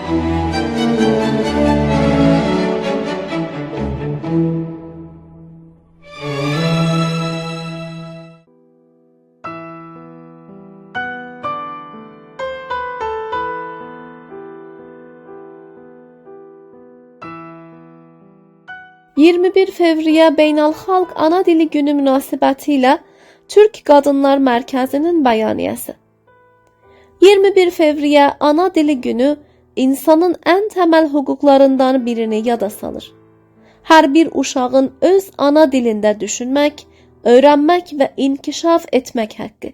...21 Fevriye Beynəlxalq Ana Dili Günü münasibətilə Türk Qadınlar Mərkəzinin bəyaniyəsi. 21 Fevriye Ana Dili Günü insanın ən təməl hüquqlarından birini yada salır. Hər bir uşağın öz ana dilində düşünmək, öyrənmək və inkişaf etmək haqqı.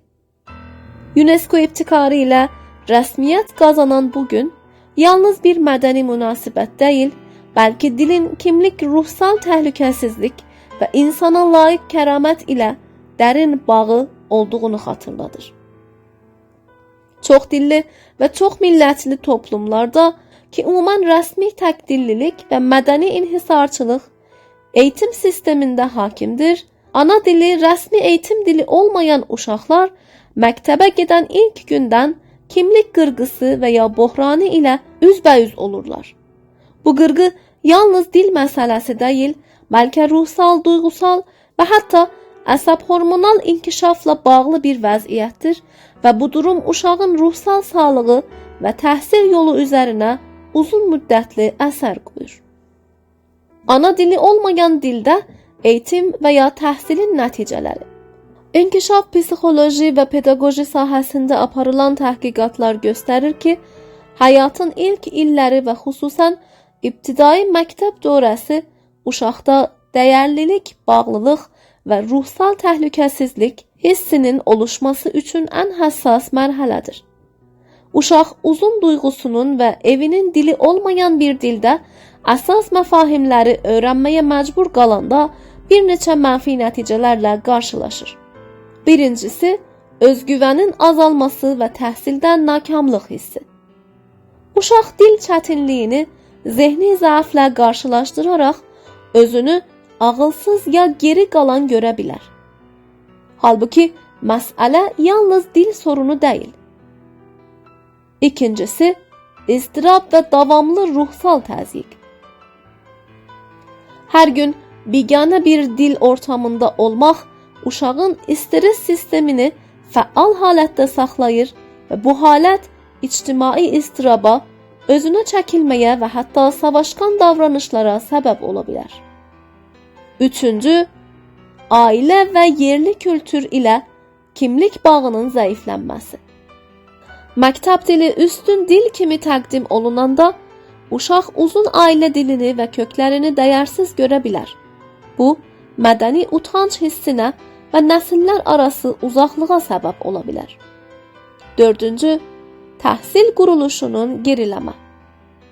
UNESCO ibtikarı ilə rəsmiyyət qazanan bu gün yalnız bir mədəni münasibət deyil, bəlkə dilin kimlik, ruhsal təhlükəsizlik və insana layiq kəramət ilə dərin bağı olduğunu xatırladır. Çoxdilli və çoxmillətli toplumlarda ki, ümumən rəsmi təkdillilik və mədəni inhisarçılıq eğitim sistemində hakimdir, ana dili, rəsmi eğitim dili olmayan uşaqlar məktəbə gedən ilk gündən kimlik qırğısı və ya bohranı ilə üzbəyüz olurlar. Bu qırğı yalnız dil məsələsi deyil, bəlkə ruhsal, duygusal və hətta əsəb hormonal inkişafla bağlı bir vəziyyətdir və bu durum uşağın ruhsal sağlığı və təhsil yolu üzərinə uzun müddətli əsər qoyur. Ana dili olmayan dildə eğitim və ya təhsilin nəticələri. İnkişaf psixoloji və pedaqoji sahəsində aparılan təhqiqatlar göstərir ki, həyatın ilk illəri və xüsusən İbtidai məktəb dövrəsi uşaqda dəyərlilik, bağlılıq və ruhsal təhlükəsizlik hissinin oluşması üçün ən həssas mərhələdir. Uşaq uzun duyğusunun və evinin dili olmayan bir dildə əsas məfahimləri öyrənməyə məcbur qalanda bir neçə mənfi nəticələrlə qarşılaşır. Birincisi, özgüvənin azalması və təhsildən nakamlıq hissi. Uşaq dil çətinliyini zehni zəiflə qarşılaşdıraraq özünü ağılsız ya geri qalan görə bilər. Halbuki məsələ yalnız dil sorunu deyil. İkincisi, iztirab və davamlı ruhsal təzyiq. Hər gün biganə bir dil ortamında olmaq uşağın stres sistemini fəal halətdə saxlayır və bu halət ictimai istiraba, özünə çəkilməyə və hətta savaşqan davranışlara səbəb ola bilər. Üçüncü, ailə və yerli kültür ilə kimlik bağının zəiflənməsi. Məktəb dili üstün dil kimi təqdim olunanda, uşaq uzun ailə dilini və köklərini dəyərsiz görə bilər. Bu, mədəni utanç hissinə və nəsillər arası uzaqlığa səbəb ola bilər. Dördüncü, təhsil quruluşunun geriləmə.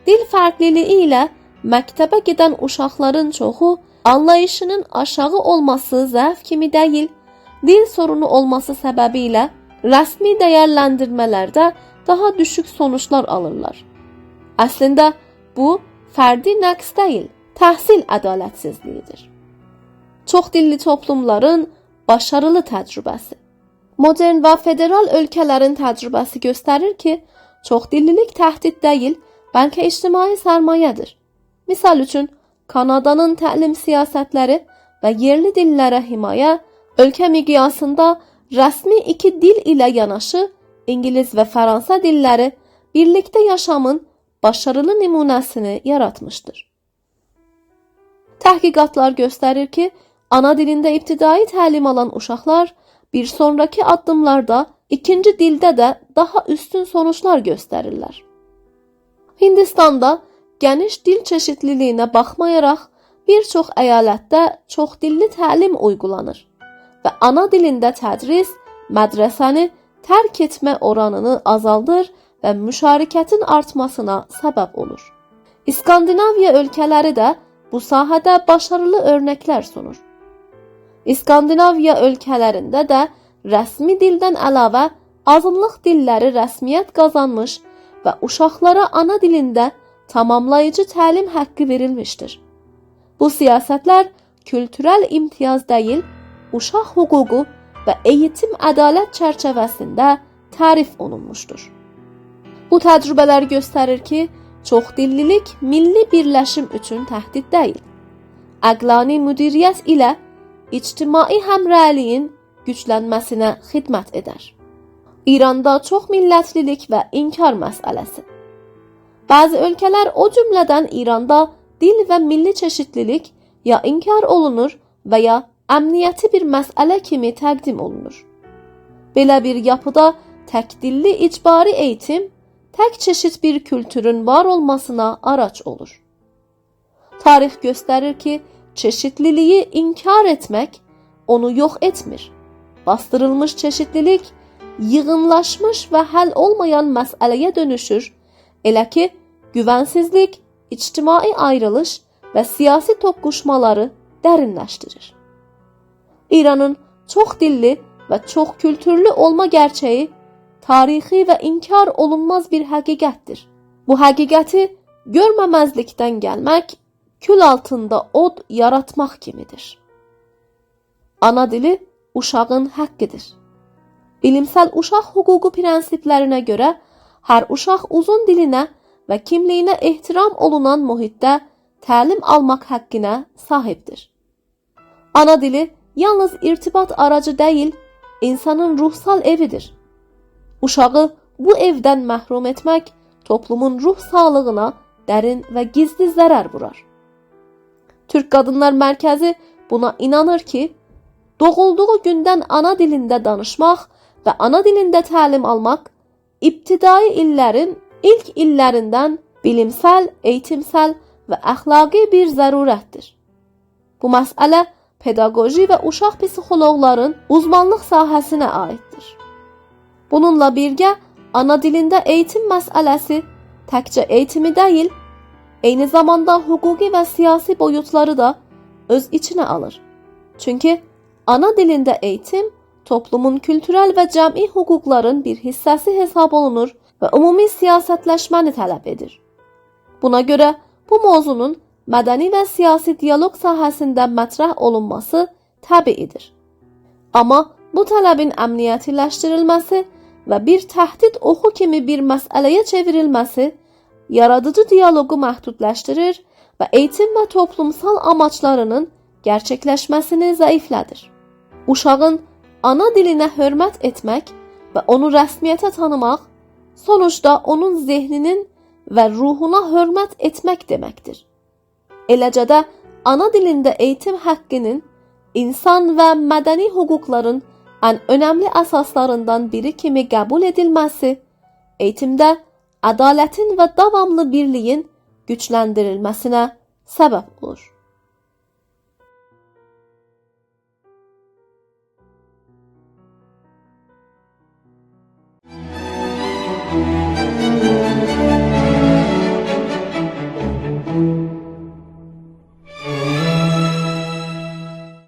Dil fərqliliyi ilə məktəbə gedən uşaqların çoxu anlayışının aşağı olması zəif kimi deyil, dil sorunu olması səbəbi ilə rəsmi dəyərləndirmələrdə daha düşük sonuçlar alırlar. Əslində bu fərdi nəqs deyil, təhsil ədalətsizliyidir. Çoxdilli toplumların başarılı təcrübəsi. Modern və federal ölkələrin təcrübəsi göstərir ki, çoxdillilik təhdid deyil, bəlkə ictimai sərmayədir. Misal üçün, Kanadanın təlim siyasətləri və yerli dillərə himayə, ölkə miqyasında rəsmi 2 dil ilə yanaşı İngilis və Fransa dilləri birlikdə yaşamın başarılı nümunəsini yaratmışdır. Təhqiqatlar göstərir ki, ana dilində ibtidai təlim alan uşaqlar bir sonraki addımlarda ikinci dildə də daha üstün sonuçlar göstərirlər. Hindistanda geniş dil çeşitliliğine baxmayaraq bir çox əyalətdə çoxdilli təlim uygulanır və ana dilində tədris mədrəsəni tərk etmə oranını azaldır və müşarikətin artmasına səbəb olur. İskandinaviya ölkələri də bu sahədə başarılı örnəklər sunur. İskandinaviya ölkələrində də rəsmi dildən əlavə azınlıq dilləri rəsmiyyət qazanmış və uşaqlara ana dilində tamamlayıcı təlim haqqı verilmişdir. Bu siyasətlər kültürel imtiyaz deyil, uşaq hüququ və eğitim ədalət çərçivəsində tərif olunmuşdur. Bu təcrübələr göstərir ki, çoxdillilik milli birləşim üçün təhdid deyil, əqlani müdiriyyət ilə ictimai həmrəyliyin güclənməsinə xidmət edər. İranda çoxmillətlilik və inkar məsələsi. Bəzi ölkələr, o cümlədən İranda dil və milli çeşidlilik ya inkar olunur və ya əmniyyəti bir məsələ kimi təqdim olunur. Belə bir yapıda təkdilli icbari eğitim tək çeşit bir kültürün var olmasına araç olur. Tarix göstərir ki, çeşitliliyi inkar etmək onu yox etmir. Bastırılmış çeşitlilik yığınlaşmış və həll olmayan məsələyə dönüşür, elə ki, güvənsizlik, ictimai ayrılış və siyasi toqquşmaları dərinləşdirir. İranın çox dilli və çox kültürlü olma gerçəyi tarixi və inkar olunmaz bir həqiqətdir. Bu həqiqəti görməməzlikdən gəlmək, kül altında od yaratmaq kimidir. Ana dili uşağın haqqıdır. Bilimsel uşaq hüququ prensiplərinə görə hər uşaq uzun dilinə və kimliyinə ehtiram olunan mühitdə təlim almaq haqqına sahibdir. Ana dili yalnız irtibat aracı deyil, insanın ruhsal evidir. Uşağı bu evdən məhrum etmək toplumun ruh sağlığına dərin və gizli zərər vurar. Türk Qadınlar Mərkəzi buna inanır ki, doğulduğu gündən ana dilində danışmaq və ana dilində təlim almaq ibtidai illərin ilk illərindən bilimsel, eğitimsel və əxlaqi bir zərurətdir. Bu məsələ pedaqoji və uşaq psixoloqların uzmanlıq sahəsinə aiddir. Bununla birgə ana dilində eğitim məsələsi təkcə eğitimi deyil, eyni zamanda hüquqi və siyasi boyutları da öz içine alır. Çünki ana dilində eğitim toplumun kültürel və cəmi hüquqların bir hissəsi hesab olunur və ümumi siyasətləşməni tələb edir. Buna görə bu mövzunun mədəni və siyasi diyalog sahəsində mətrəh olunması təbiidir. Amma bu tələbin əmniyyətləşdirilməsi və bir təhdid oxu kimi bir məsələyə çevrilməsi yaradıcı diyaloqu məhdudləşdirir və eğitim və toplumsal amaçlarının gerçəkləşməsini zəiflədir. Uşağın ana dilinə hörmət etmək və onu rəsmiyyətə tanımaq, sonuçta onun zehninin və ruhuna hörmət etmək deməkdir. Eləcə də ana dilində eğitim haqqının insan və mədəni hüquqların ən önəmli əsaslarından biri kimi qəbul edilməsi, eğitimdə ədalətin və davamlı birliyin gücləndirilməsinə səbəb olur.